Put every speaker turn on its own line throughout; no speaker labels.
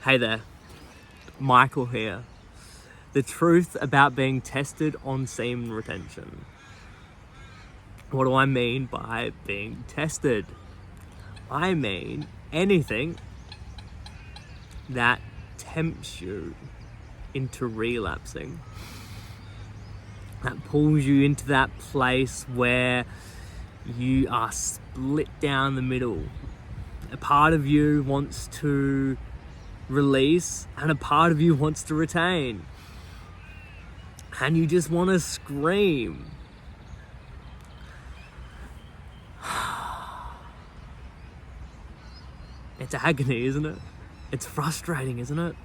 Hey there, Michael here. The truth about being tested on semen retention. What do I mean by being tested? I mean anything that tempts you into relapsing. That pulls you into that place where you are split down the middle. A part of you wants to release and a part of you wants to retain. And you just want to scream. It's agony, isn't it? It's frustrating, isn't it?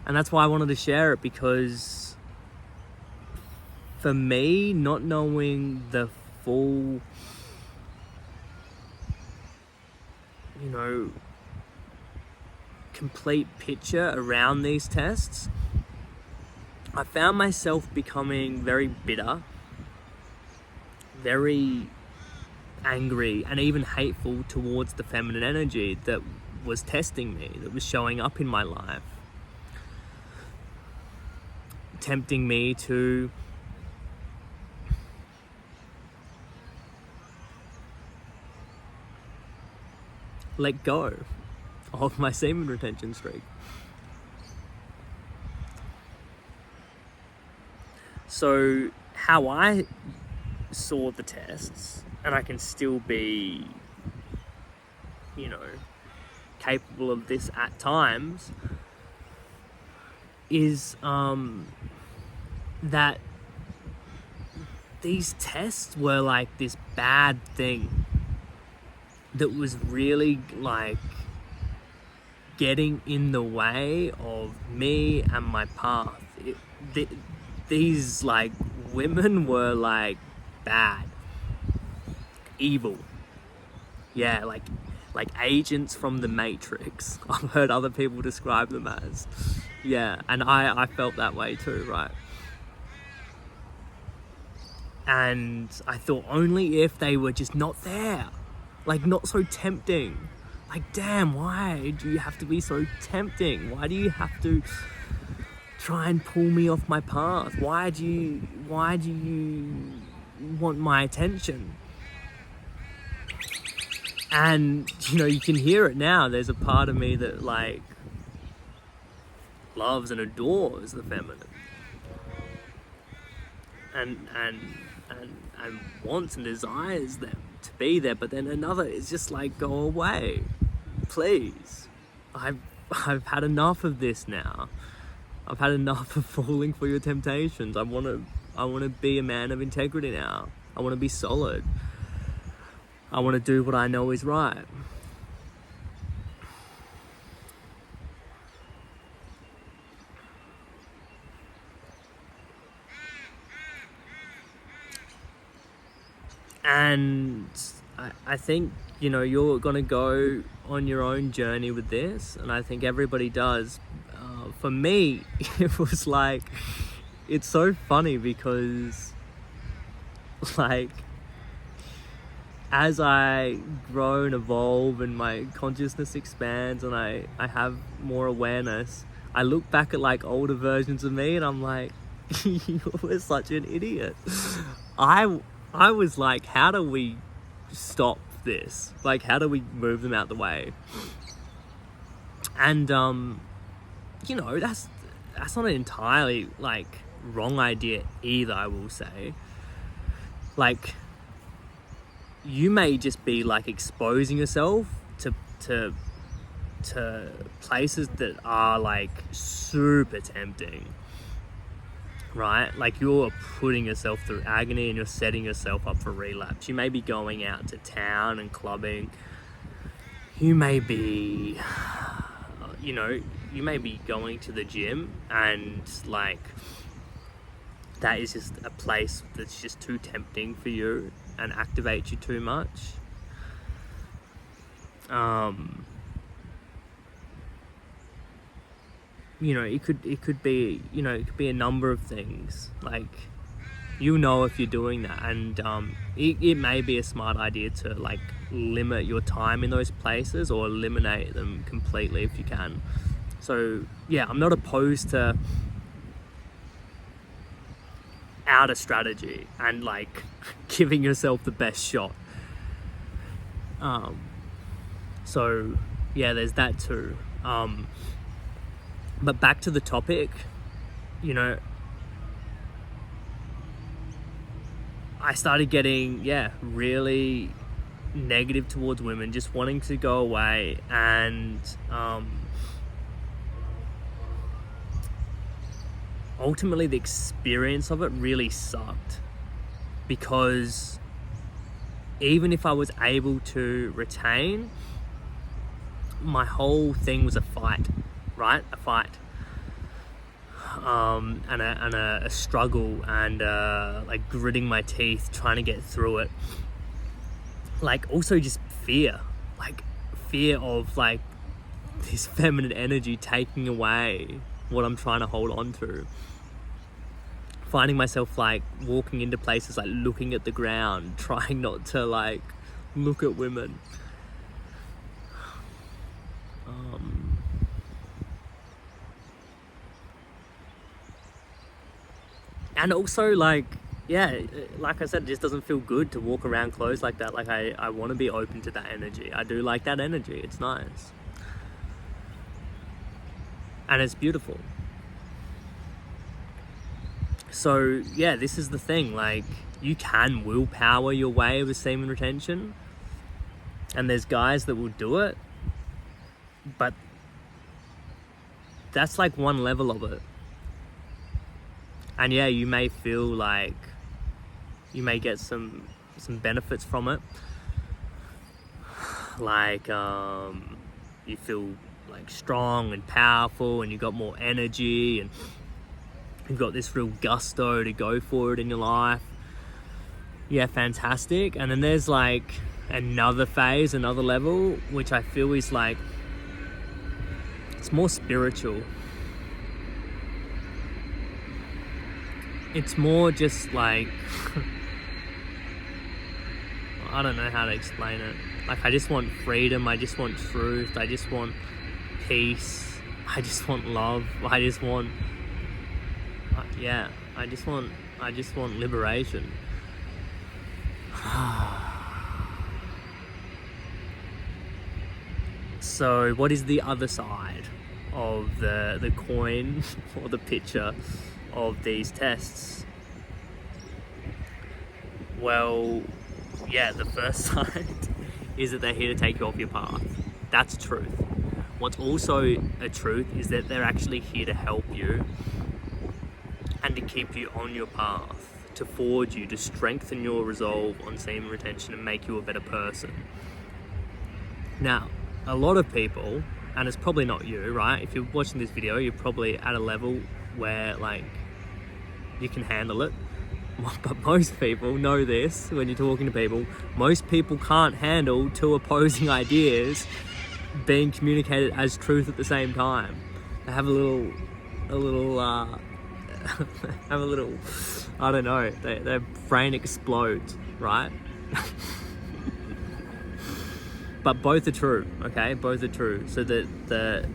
And that's why I wanted to share it, because for me, not knowing the full, complete picture around these tests, I found myself becoming very bitter, very angry, and even hateful towards the feminine energy that was testing me, that was showing up in my life, tempting me to let go of my semen retention streak. So how I saw the tests, and I can still be, capable of this at times, is that these tests were like this bad thing that was really like getting in the way of me and my path. These like women were like bad, evil, yeah, like agents from the Matrix. I've heard other people describe them as, yeah, and I felt that way too, right? And I thought only if they were just not there, like not so tempting. Like, damn, why do you have to be so tempting? Why do you have to try and pull me off my path? Why do you want my attention? And you can hear it now. There's a part of me that like loves and adores the feminine, and wants and desires them to be there. But then another is just like, go away, please. I've had enough of this now. I've had enough of falling for your temptations. I want to be a man of integrity now. I want to be solid. I want to do what I know is right. And I think, you're going to go on your own journey with this, and I think everybody does. For me, it was like, it's so funny because, like, as I grow and evolve and my consciousness expands and I have more awareness, I look back at like older versions of me and I'm like, you were such an idiot. I was like, how do we stop this? Like, how do we move them out the way? And that's not an entirely like wrong idea either, I will say. Like, you may just be like exposing yourself to places that are like super tempting, right? Like, you're putting yourself through agony and you're setting yourself up for relapse. You may be going out to town and clubbing. You may be, you may be going to the gym, and like, that is just a place that's just too tempting for you and activates you too much. It could be a number of things. Like, if you're doing that, and it may be a smart idea to like limit your time in those places or eliminate them completely if you can. So yeah, I'm not opposed to outer strategy and like giving yourself the best shot. So yeah, there's that too. But back to the topic, you know, I started getting, really negative towards women, just wanting to go away. And ultimately the experience of it really sucked, because even if I was able to retain, my whole thing was a fight, right? A fight. And a struggle, and like gritting my teeth, trying to get through it. Like also just fear of like this feminine energy taking away what I'm trying to hold on to. Finding myself like walking into places, like looking at the ground, trying not to like look at women. And also like I said, it just doesn't feel good to walk around clothes like that. Like I want to be open to that energy. I do like that energy. It's nice. And it's beautiful. So yeah, this is the thing. Like, you can willpower your way with semen retention. And there's guys that will do it. But that's like one level of it. And yeah, you may feel like you may get some benefits from it. Like you feel like strong and powerful, and you got more energy, and you've got this real gusto to go for it in your life. Yeah, fantastic. And then there's like another phase, another level, which I feel is like, it's more spiritual. It's more just like, I don't know how to explain it. Like, I just want freedom, I just want truth, I just want peace, I just want love, I just want liberation. So what is the other side of the coin or the picture of these tests? Well, yeah, the first side is that they're here to take you off your path. That's truth. What's also a truth is that they're actually here to help you and to keep you on your path, to forge you, to strengthen your resolve on semen retention and make you a better person. Now, a lot of people, and it's probably not you, right? If you're watching this video, you're probably at a level where like you can handle it. But most people know this when you're talking to people. Most people can't handle two opposing ideas being communicated as truth at the same time. They have I don't know, their brain explodes, right? But both are true, okay? Both are true. So the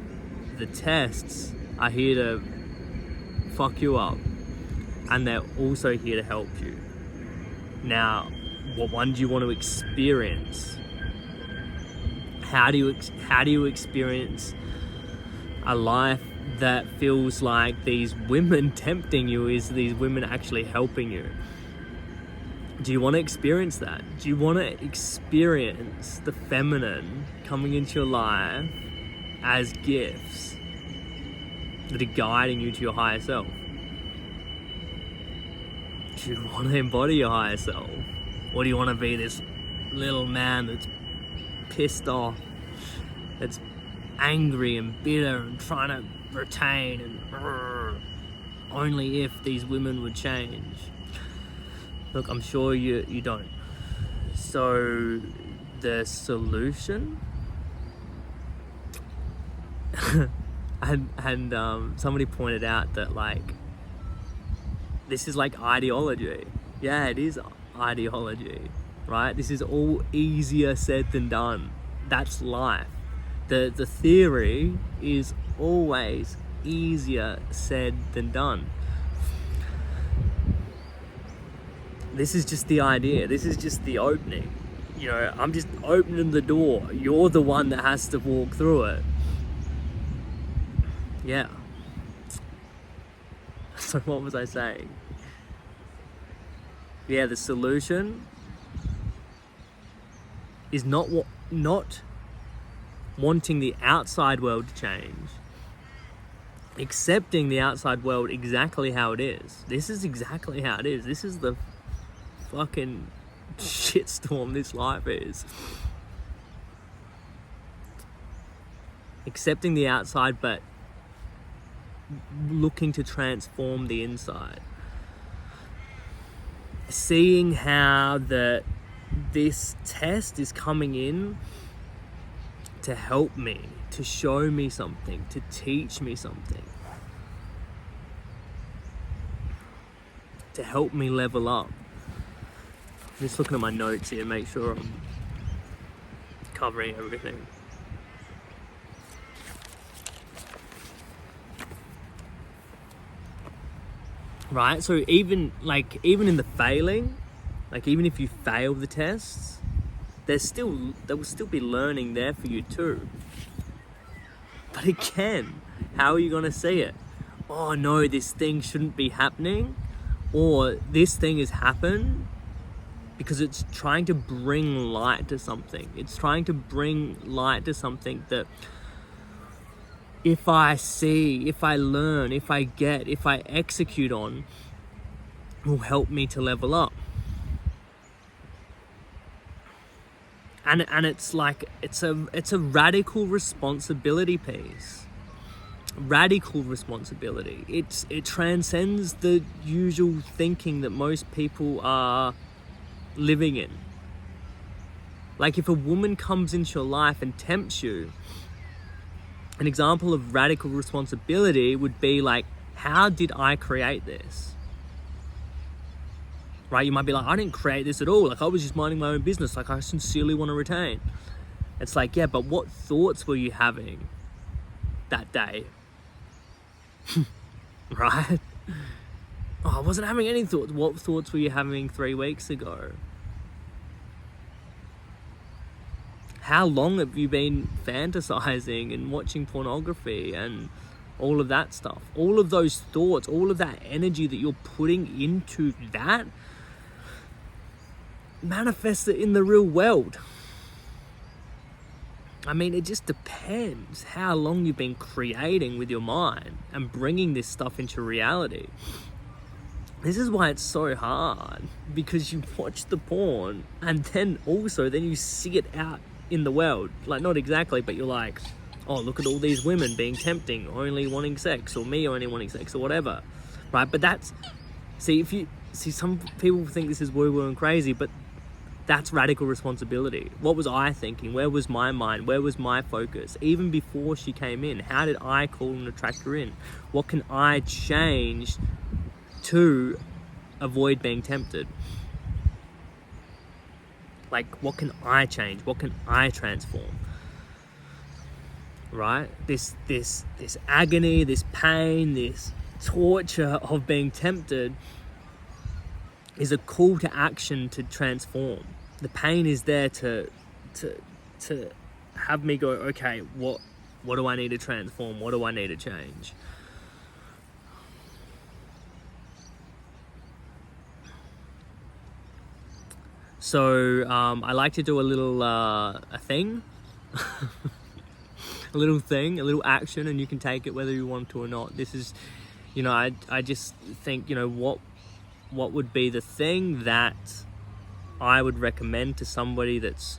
tests are here to fuck you up, and they're also here to help you. Now, what one do you want to experience? How do you experience a life that feels like these women tempting you is these women actually helping you? Do you want to experience that? Do you want to experience the feminine coming into your life as gifts that are guiding you to your higher self? Do you want to embody your higher self? Or do you want to be this little man that's pissed off, that's angry and bitter and trying to retain and only if these women would change? Look, I'm sure you don't. So the solution, and somebody pointed out that like this is like ideology. Yeah, it is ideology, right? This is all easier said than done. That's life. The theory is always easier said than done. This is just the idea. This is just the opening. You know, I'm just opening the door. You're the one that has to walk through it. Yeah. So what was I saying? Yeah, the solution is not wanting the outside world to change. Accepting the outside world exactly how it is. This is exactly how it is. This is the fucking shitstorm this life is. Accepting the outside, but looking to transform the inside. Seeing how this test is coming in to help me, to show me something, to teach me something, to help me level up. I'm just looking at my notes here, make sure I'm covering everything. Right, so even in the failing, even if you fail the tests, there will still be learning there for you too. But again, how are you gonna see it? Oh no, this thing shouldn't be happening, or this thing has happened because it's trying to bring light to something. It's trying to bring light to something that if I see, if I learn, if I get, if I execute on, will help me to level up. And it's like, it's a radical responsibility piece. Radical responsibility. It transcends the usual thinking that most people are living in. Like if a woman comes into your life and tempts you, an example of radical responsibility would be like, how did I create this? Right? You might be like, I didn't create this at all. Like I was just minding my own business. Like I sincerely want to retain. It's like, yeah, but what thoughts were you having that day? Right? Oh, I wasn't having any thoughts. What thoughts were you having 3 weeks ago? How long have you been fantasizing and watching pornography and all of that stuff? All of those thoughts, all of that energy that you're putting into that, manifest it in the real world. I mean, it just depends how long you've been creating with your mind and bringing this stuff into reality. This is why it's so hard, because you watch the porn and then you see it out in the world. Like, not exactly, but you're like, oh, look at all these women being tempting, only wanting sex, or me only wanting sex, or whatever. Right? But that's, some people think this is woo-woo and crazy, but that's radical responsibility. What was I thinking? Where was my mind? Where was my focus? Even before she came in, how did I call and attract her in? What can I change to avoid being tempted? Like, what can I change? What can I transform? Right? This agony, this pain, this torture of being tempted is a call to action to transform. The pain is there to have me go, okay, what do I need to transform? What do I need to change? So I like to do a little a little action, and you can take it whether you want to or not. This is, I just think, what would be the thing that I would recommend to somebody that's,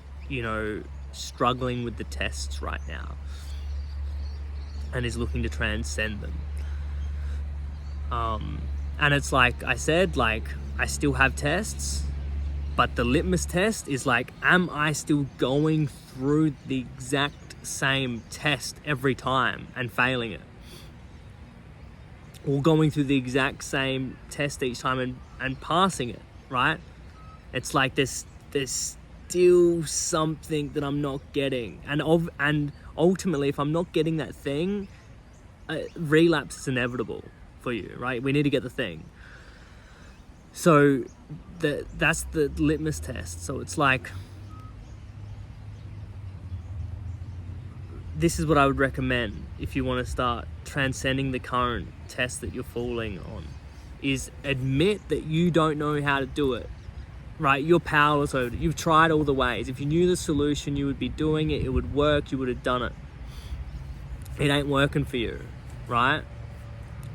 struggling with the tests right now and is looking to transcend them. And it's like I said, I still have tests, but the litmus test is like, am I still going through the exact same test every time and failing it? Or going through the exact same test each time and passing it, right? It's like there's still something that I'm not getting. And ultimately, if I'm not getting that thing, relapse is inevitable for you, right? We need to get the thing. So that's the litmus test. So it's like, this is what I would recommend if you want to start transcending the current test that you're falling on, is admit that you don't know how to do it, right? You're powerless over it. You've tried all the ways. If you knew the solution, you would be doing it. It would work. You would have done it. It ain't working for you, right?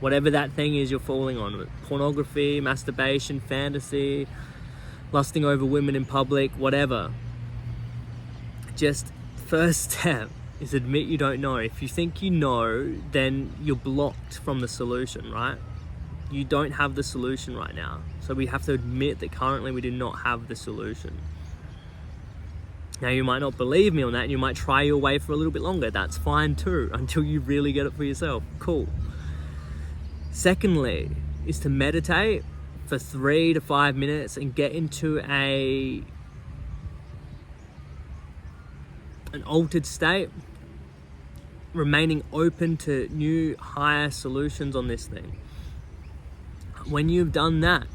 Whatever that thing is you're falling on, pornography, masturbation, fantasy, lusting over women in public, whatever. Just first step is admit you don't know. If you think you know, then you're blocked from the solution, right? You don't have the solution right now. So we have to admit that currently we do not have the solution. Now, you might not believe me on that, and you might try your way for a little bit longer. That's fine too, until you really get it for yourself. Cool. Secondly, is to meditate for 3 to 5 minutes and get into an altered state, remaining open to new, higher solutions on this thing. When you've done that,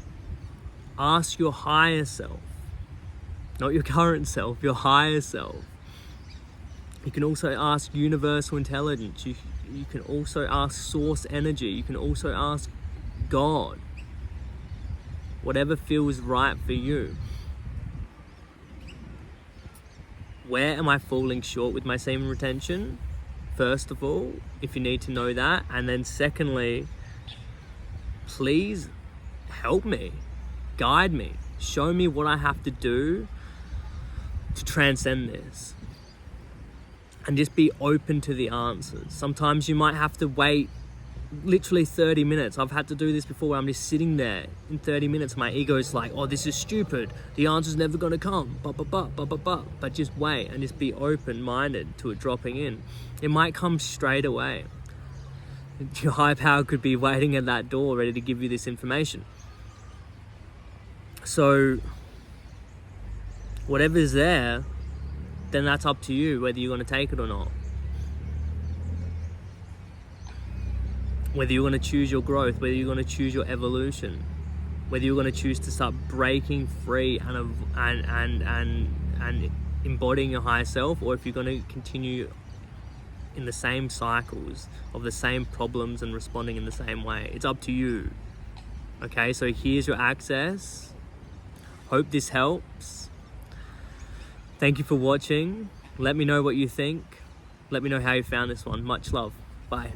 ask your higher self, not your current self, your higher self. You can also ask universal intelligence. You can also ask source energy. You can also ask God. Whatever feels right for you. Where am I falling short with my semen retention? First of all, if you need to know that. And then secondly, please help me, guide me, show me what I have to do to transcend this. And just be open to the answers. Sometimes you might have to wait literally 30 minutes. I've had to do this before, where I'm just sitting there in 30 minutes. My ego's like, oh, this is stupid. The answer's never gonna come. But just wait and just be open-minded to it dropping in. It might come straight away. Your higher power could be waiting at that door ready to give you this information. So whatever's there, then that's up to you whether you're going to take it or not. Whether you're going to choose your growth, whether you're going to choose your evolution, whether you're going to choose to start breaking free and embodying your higher self, or if you're going to continue in the same cycles of the same problems and responding in the same way. It's up to you. Okay, so here's your access. Hope this helps. Thank you for watching. Let me know what you think. Let me know how you found this one. Much love. Bye.